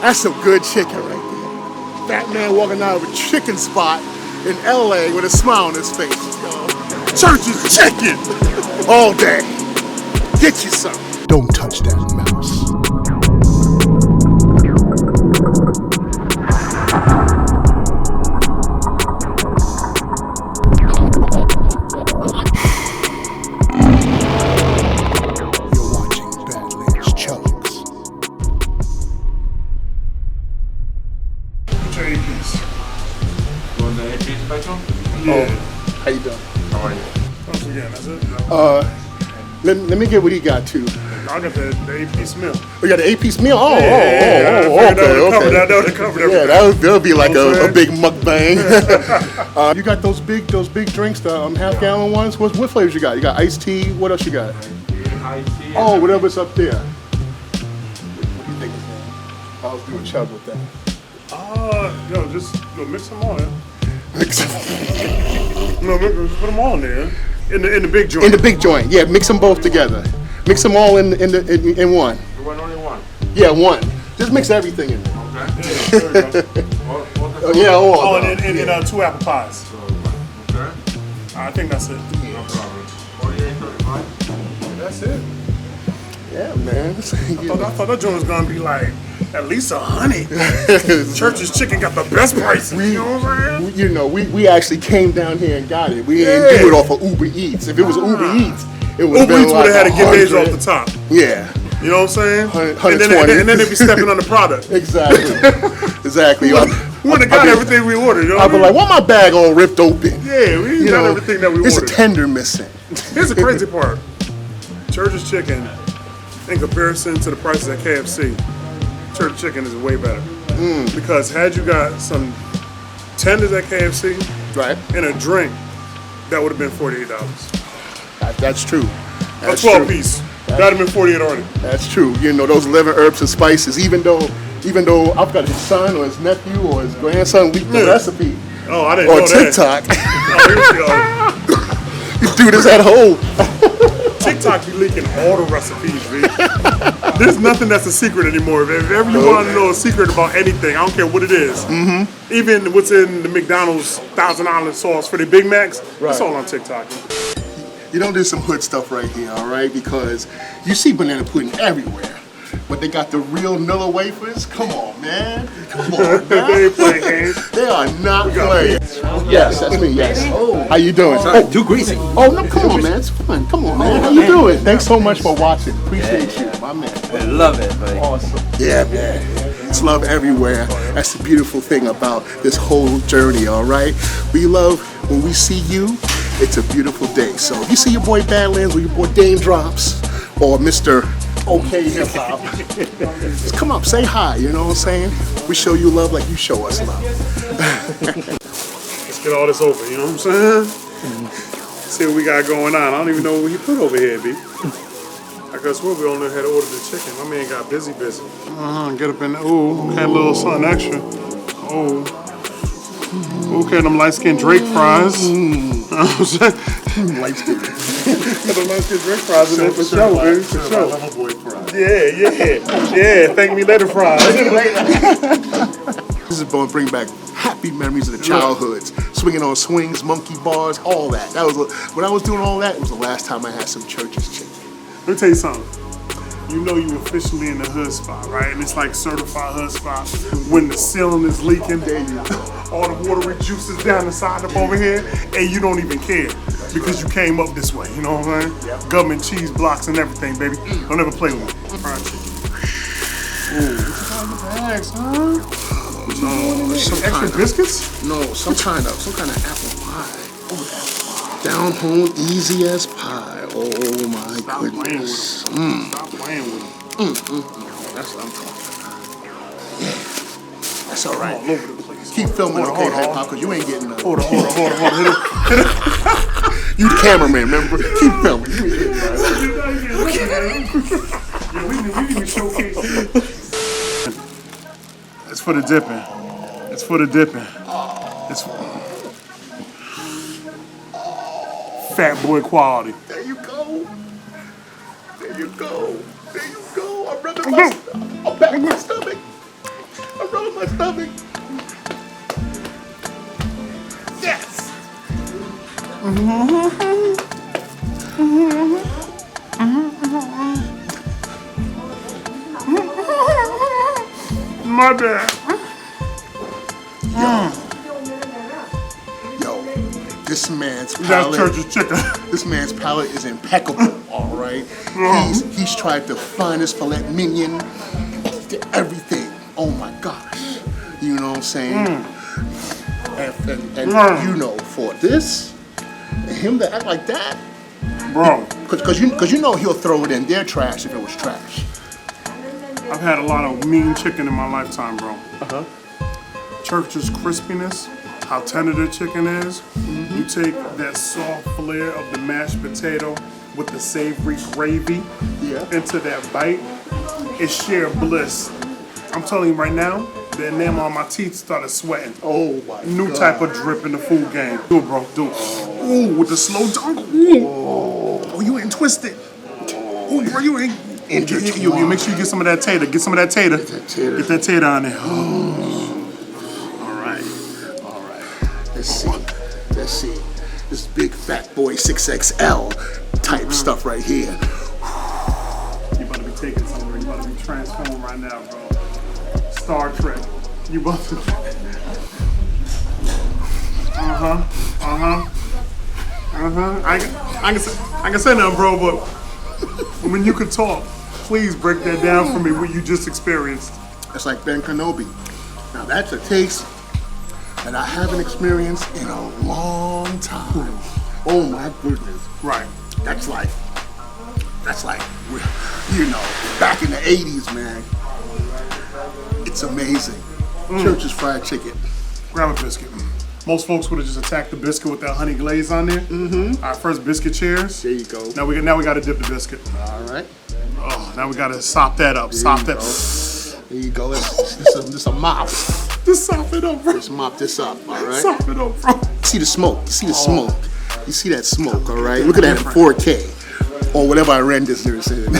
That's some good chicken right there. Fat man walking out of a chicken spot in LA with a smile on his face. Church's chicken all day. Get you some. Don't touch that mouse. You're watching BadlandsChugs. What's your 8-piece? You want the 8-piece spectrum? Yeah. How you doing? How are you? Once again, that's it. Let me get what he got too. I got the 8-piece meal. Oh, you got an 8-piece meal? Oh, okay. That would cover everything. Yeah, that would be like a big mukbang. You got those big drinks, the half-gallon ones. What flavors you got? You got iced tea. What else you got? Iced tea. Oh, whatever's up there. What do you think? I'll do a chug with that. Just mix them all in. Just put them all in there. In the big joint. In the big joint, yeah. Mix them both together. Mix them all in one. You want only one? Yeah, one. Just mix everything in there. Okay. Yeah, there we go. All. And 2 apple pies. Okay. I think that's it. No problem. 48.35. That's it. Yeah, man. I thought that joint was gonna be like at least 100. Church's chicken got the best prices. You know what I'm saying? We actually came down here and got it. We didn't do it off of Uber Eats. If it was Uber Eats, it would have been Uber Eats would have had to get theirs 100. off the top. Yeah. You know what I'm saying? 120. And then they be stepping on the product. Exactly. Exactly. We would have got everything we ordered. You know I'd be like, why my bag all ripped open? Yeah, we got everything that we ordered. It's a tender missing. Here's the crazy part. Church's chicken, in comparison to the prices at KFC, Church's chicken is way better. Because had you got some tenders at KFC Right. and a drink, that would have been $48. That's true. A 12-piece. That would have been $48 already. That's true. Those 11 herbs and spices, even though I've got his son or his nephew or his grandson leaked the recipe. Oh, I didn't Or know TikTok. that. You do this at home. TikTok be leaking all the recipes, B. There's nothing that's a secret anymore. If ever you want to know a secret about anything, I don't care what it is. Even what's in the McDonald's $1,000 sauce for the Big Macs, it's all on TikTok. You know, there's some hood stuff right here, all right? Because you see banana pudding everywhere. But they got the real Nilla wafers. Come on, man. Come on, man. They ain't playing games. They are not playing. Yes, that's me, yes. How you doing? Too greasy. Oh, no, come on, man. It's fun. Come on, man. How you doing? Thanks so much for watching. Appreciate you, my man. I love it, buddy. Awesome. Yeah, man. It's love everywhere. That's the beautiful thing about this whole journey, all right? We love when we see you. It's a beautiful day. So if you see your boy Badlands or your boy Daym Drops or Mr. OK Hip Hop, just come up, say hi, you know what I'm saying? We show you love like you show us love. Let's get all this over, you know what I'm saying? See what we got going on. I don't even know what he put over here, B. I guess we only had ordered the chicken. My man got busy. Get up in there. Ooh, had a little something extra. Oh. Okay, them light-skinned Drake fries. Light-skinned. Got them light-skinned Drake fries in there for sure, baby. For sure. Yeah. Thank me later fries. This is going to bring back happy memories of the childhoods. Swinging on swings, monkey bars, all that. That was when I was doing all that. It was the last time I had some Church's chicken. Let me tell you something. You know you officially in the hood spot, right? And it's like certified hood spot. When the ceiling is leaking, all the watery juices down the side up over here, and you don't even care because you came up this way. You know what I'm saying? Yep. Government cheese blocks and everything, baby. Don't ever play with me. Fried chicken. Ooh, what you got in the bags, huh? Extra biscuits? No, some kind of apple pie. Oh, down home, easy as pie. Oh my goodness. Stop playing with them. That's what I'm talking about. Yeah. That's all right. All over the place. Keep filming, okay, hip hop, because you ain't getting Hold on. Hit it. You the cameraman, remember? Keep filming. Yeah, we need to showcase it. It's for the dipping. It's fat boy quality. There you go. I'm back in my stomach. my stomach. Yes. My bad. Yo, this man's That's palate. Church's chicken. This man's palate is impeccable. All right. He's tried the finest filet mignon, everything. Oh my gosh. You know what I'm saying? And you know, for this, and him to act like that, Bro, because you know he'll throw it in their trash if it was trash. I've had a lot of mean chicken in my lifetime, bro. Uh-huh. Church's crispiness, how tender the chicken is. You take that soft flair of the mashed potato with the savory gravy into that bite. It's sheer bliss. I'm telling you right now, the enamel on my teeth started sweating. Oh my New God. type of drip in the food game. Do it, bro. Do it. Ooh, with the slow dunk. Ooh. Oh, you ain't twisted. Ooh, bro, you ain't. You make sure you get some of that tater. Get some of that tater. Get that tater on there. All right. Let's see. This big fat boy 6XL type stuff right here. You about to be taking somewhere. You about to be transformed right now, bro. Star Trek. You about to. I can say nothing, bro, but when you could talk, please break that down for me. What you just experienced. It's like Ben Kenobi. Now that's a taste that I haven't experienced in a long time. Oh my goodness. Right. That's like, you know, back in the 80s, man. It's amazing. Church's Fried Chicken. Grab a biscuit. Most folks would have just attacked the biscuit with that honey glaze on there. All right, first biscuit cheers. There you go. Now we got to dip the biscuit. All right. Oh, now we got to sop that up. Sop that. There you go. It's a mop. Just sop it up, bro. Let's mop this up, all right? Sop it up, bro. See the smoke. You see the smoke. You see that smoke, all right? Look at that in 4K or whatever I rendered this in.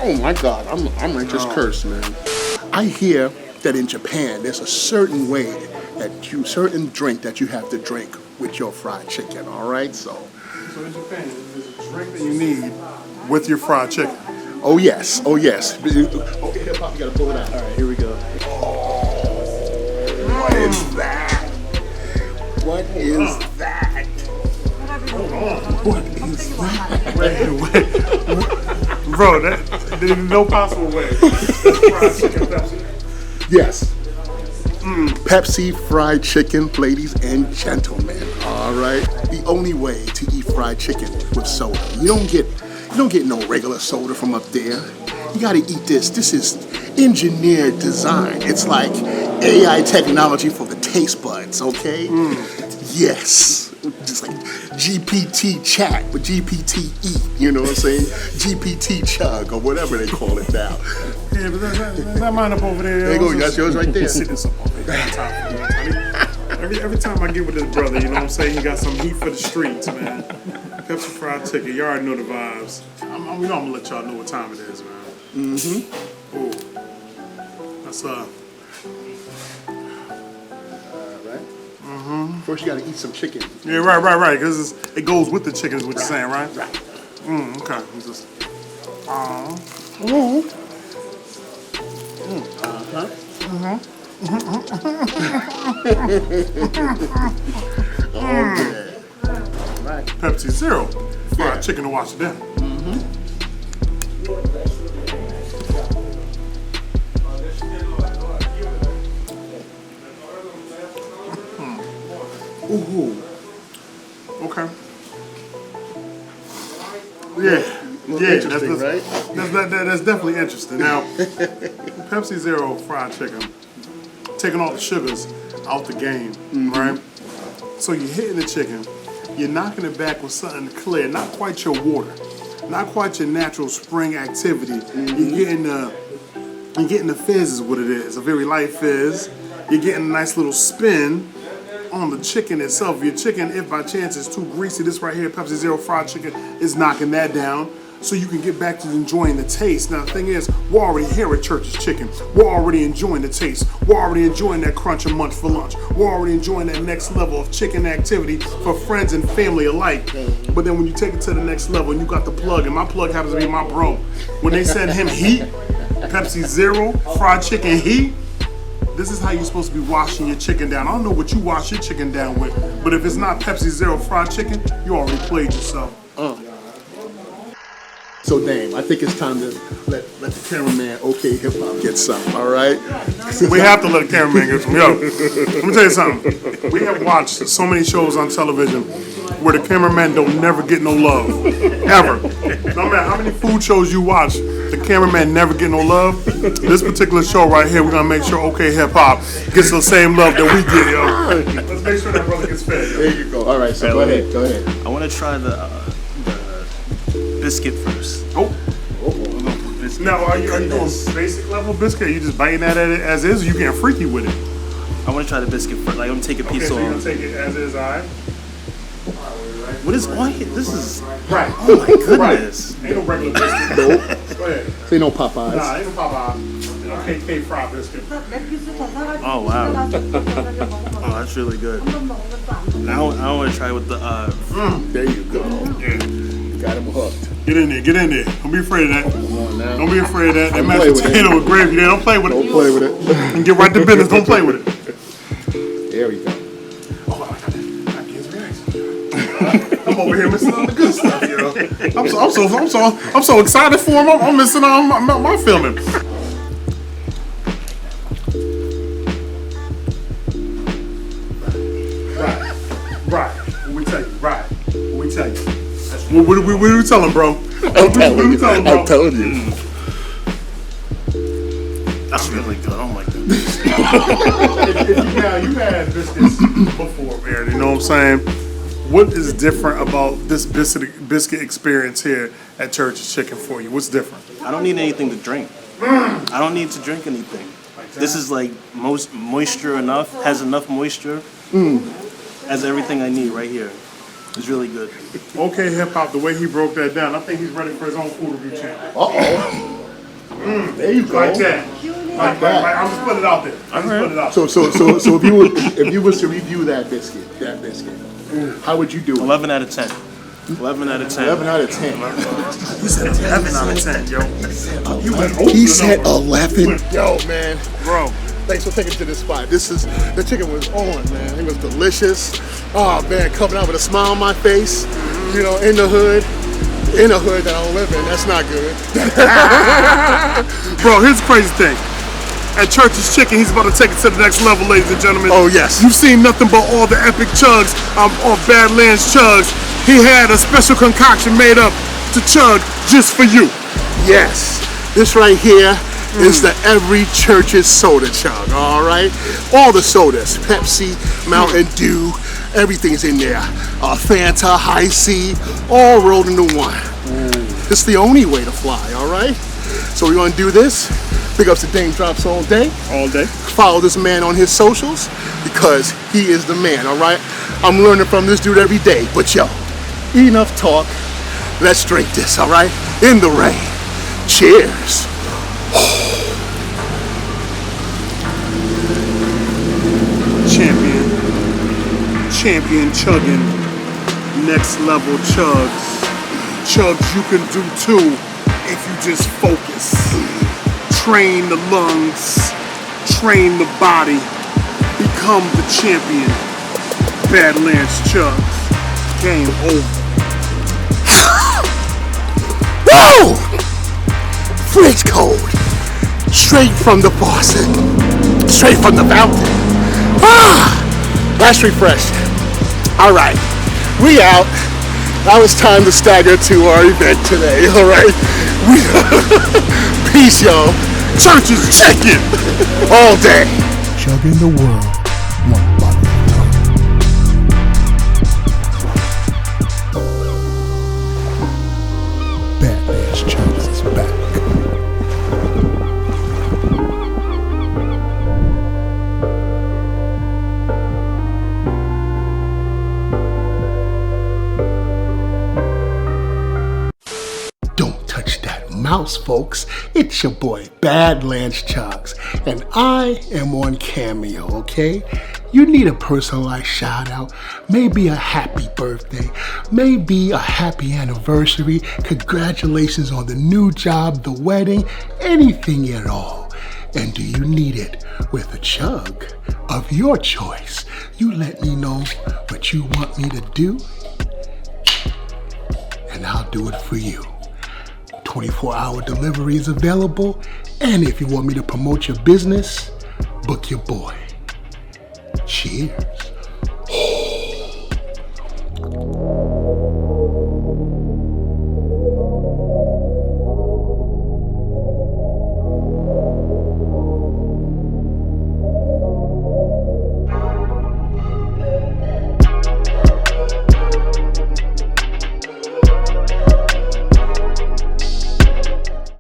Oh my God, I'm gonna just curse, man. I hear that in Japan, there's a certain certain drink that you have to drink with your fried chicken, all right? So in Japan, there's a drink that you need with your fried chicken. oh yes. Okay, hip hop, you gotta pull it out. All right, here we go. What is that? What is that? What is that? Wait. Bro, there's no possible way. That's fried chicken Pepsi. Yes. Pepsi fried chicken, ladies and gentlemen. All right. The only way to eat fried chicken with soda. You don't get no regular soda from up there. You gotta eat this. This is engineered design. It's like AI technology for the taste buds, okay? Yes. Just like GPT chat with GPT eat, you know what I'm saying? GPT chug or whatever they call it now. Yeah, but that mine up over there. There you go, that's yours right there. Sit this up over there. Every time I get with this brother, you know what I'm saying? He got some heat for the streets, man. Pepsi fried chicken, you already know the vibes. I'm gonna let y'all know what time it is, man. Ooh. That's First, you gotta eat some chicken. Yeah, right. Because it goes with the chicken, is what you're saying, right? Right. Okay. It's just, Okay. Right. Pepsi Zero Fried Chicken to wash it down. Ooh. Okay. Yeah, Interesting, right? that's definitely interesting. Now, Pepsi Zero Fried Chicken, taking all the sugars out the game, right? So you're hitting the chicken, you're knocking it back with something clear, not quite your water, not quite your natural spring activity. You're getting the fizz is what it is, a very light fizz. You're getting a nice little spin, on the chicken itself. Your chicken, if by chance it's too greasy, this right here, Pepsi Zero Fried Chicken, is knocking that down. So you can get back to enjoying the taste. Now the thing is, we're already here at Church's Chicken. We're already enjoying the taste. We're already enjoying that crunch a month for lunch. We're already enjoying that next level of chicken activity for friends and family alike. But then when you take it to the next level and you got the plug, and my plug happens to be my bro. When they send him heat, Pepsi Zero Fried Chicken heat, this is how you're supposed to be washing your chicken down. I don't know what you wash your chicken down with, but if it's not Pepsi Zero Fried Chicken, you already played yourself. So Daym, I think it's time to let the cameraman OK Hip Hop get some, all right? We have to let the cameraman get some. Yo, let me tell you something. We have watched so many shows on television where the cameraman don't never get no love, ever. No matter how many food shows you watch, the cameraman never get no love. This particular show right here, we're gonna make sure OK Hip Hop gets the same love that we get, yo. Let's make sure that brother gets fed. Yo. There you go. All right, so go ahead. I want to try the biscuit first. Oh. Now, are you doing basic level biscuit? Are you just biting at it as is? Or you getting freaky with it? I want to try the biscuit first. Like, I'm gonna take a piece So off. you're gonna take it as is, alright? What is on here? This is. Right. Oh my goodness. Right. Ain't no regular biscuit. Nope. Go ahead. Say no Popeyes. Nah, ain't no Popeye. KK fried biscuit. Oh wow. Oh, that's really good. I want to try with the. There you go. You got him hooked. Get in there. Don't be afraid of that. Come on now. Don't be afraid of that. That Don't mashed play with potato with gravy there. Don't play with it. Don't play with it. And get right to business. Don't play with it. There we go. Oh, I got that. I get reaction. I'm over here missing all the good stuff, you know. I'm so excited for him. I'm missing all my filming. Right. What we tell you? Right. What we tell you? What do we tell him, bro? I'm telling you. That's really good. Oh my goodness. Now, you've had biscuits before, man. You know what I'm saying? What is different about this biscuit experience here at Church's Chicken for you? What's different? I don't need anything to drink. I don't need to drink anything. This is like most moisture enough. Has enough moisture. Has everything I need right here. It's really good. OK Hip Hop, the way he broke that down, I think he's ready for his own food review channel. There you go. Like that. Like that. I'm just putting it out there. So if you was to review that biscuit, how would you do it? 11 out of 10. 11 out of 10. 11 out of 10. He said 11 out of 10, yo. He said 11. Yo, man. Bro. Thanks for taking it to this spot. The chicken was on, man. It was delicious. Oh, man, coming out with a smile on my face. You know, in the hood that I don't live in. That's not good. Bro, here's the crazy thing. At Church's Chicken, he's about to take it to the next level, ladies and gentlemen. Oh, yes. You've seen nothing but all the epic chugs of BadlandsChugs. He had a special concoction made up to chug just for you. Yes. This right here is the EveryChurch's soda chug, all right? All the sodas, Pepsi, Mountain Dew, everything's in there. Fanta, High C, all rolled into one. It's the only way to fly, all right? So we're gonna do this. Big ups to Daym Drops all day. All day. Follow this man on his socials because he is the man, all right? I'm learning from this dude every day. But yo, enough talk. Let's drink this, all right? In the rain. Cheers. Champion chugging, next level chugs. Chugs you can do too if you just focus. Train the lungs, train the body, become the champion. BadlandsChugs, game over. Woo! Fridge cold. Straight from the faucet. Straight from the fountain. That's refreshed. All right, we out. Now it's time to stagger to our event today, all right? Peace, y'all. Church's Chicken All day. Chugging the world, one bottle at a time. BadlandsChugs is back. house, folks. It's your boy, BadlandsChugs, and I am on Cameo, okay? You need a personalized shout out, maybe a happy birthday, maybe a happy anniversary, congratulations on the new job, the wedding, anything at all. And do you need it with a chug of your choice? You let me know what you want me to do, and I'll do it for you. 24-hour delivery is available, and if you want me to promote your business, book your boy. Cheers.